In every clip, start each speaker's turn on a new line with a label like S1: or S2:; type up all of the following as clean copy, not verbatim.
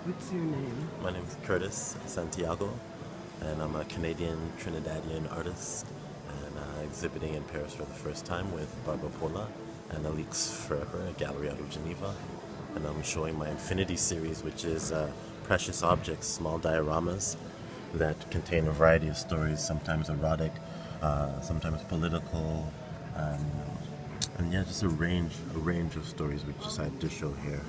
S1: What's your name?
S2: My name is Curtis Santiago, and I'm a Canadian Trinidadian artist, and exhibiting in Paris for the first time with Barbara Pola and Alix Forever, a gallery out of Geneva. And I'm showing my Infinity series, which is precious objects, small dioramas that contain a variety of stories, sometimes erotic, sometimes political, and yeah, just a range of stories we decided to show here.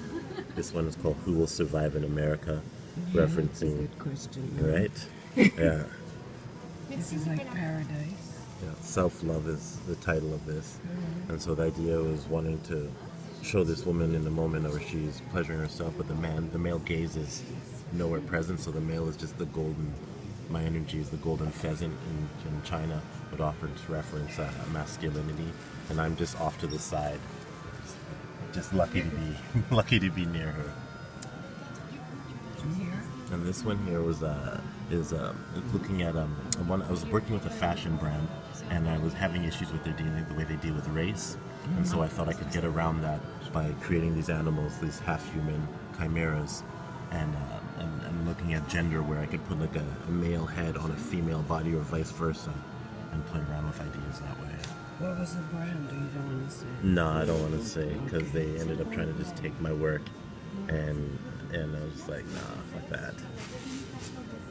S2: This one is called "Who Will Survive in America," referencing.
S1: That's a good question.
S2: Right? Yeah.
S1: This is like paradise.
S2: Yeah. Self-love is the title of this, and so the idea was wanting to show this woman in a moment where she's pleasuring herself, but the male gaze is nowhere present. So the male is just the golden. My energy is the golden pheasant in China, would often reference masculinity, and I'm just off to the side, just lucky to be near her. And this one here was is looking at one. I was working with a fashion brand, and I was having issues with the way they deal with race, and so I thought I could get around that by creating these animals, these half-human chimeras, and looking at gender, where I could put like a male head on a female body or vice versa, and play around with ideas that way.
S1: What was the brand? You don't want to say?
S2: No, I don't want to say, because they ended up trying to just take my work, and I was just like, nah, fuck that.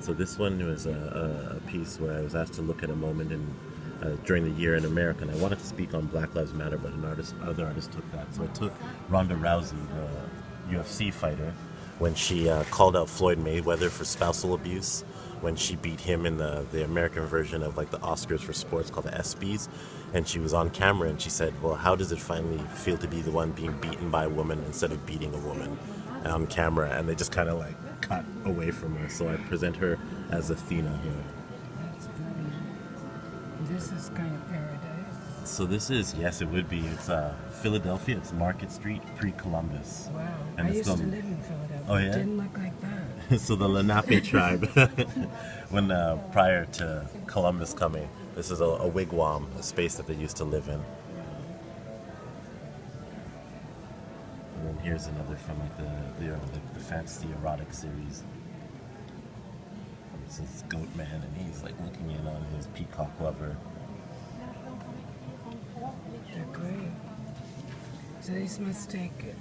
S2: So this one was a piece where I was asked to look at a moment during the year in America, and I wanted to speak on Black Lives Matter, but other artist took that. So I took Ronda Rousey, the UFC fighter, when she called out Floyd Mayweather for spousal abuse, when she beat him in the American version of like the Oscars for sports called the ESPYs, and she was on camera and she said, well, how does it finally feel to be the one being beaten by a woman instead of beating a woman on camera? And they just kind of like cut away from her. So I present her as Athena here.
S1: That's brilliant. This is kind of paradise.
S2: So this is, yes, it would be. It's Philadelphia. It's Market Street pre-Columbus.
S1: Wow.
S2: And
S1: I
S2: it's
S1: used to live in Philadelphia.
S2: Oh, yeah?
S1: It didn't look like that.
S2: So the Lenape tribe, when prior to Columbus coming, this is a wigwam, a space that they used to live in. And then here's another from like the fantasy erotic series. This is Goat Man, and he's like looking in on his peacock lover.
S1: They're great. So these must take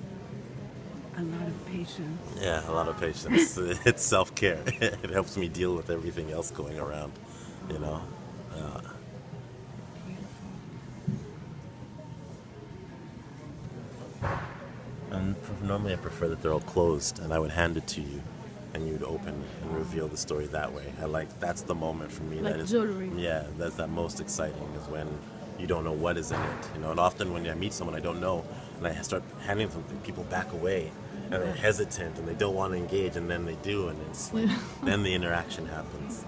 S1: a lot of patience.
S2: Yeah, a lot of patience. It's self-care. It helps me deal with everything else going around, you know. And normally I prefer that they're all closed, and I would hand it to you, and you would open and reveal the story that way. That's the moment for me.
S3: Like
S2: that is,
S3: jewelry.
S2: Yeah, that's that most exciting is when you don't know what is in it, you know. And often when I meet someone I don't know, and I start handing something, people back away, and they're hesitant, and they don't want to engage, and then they do, and it's like, then the interaction happens.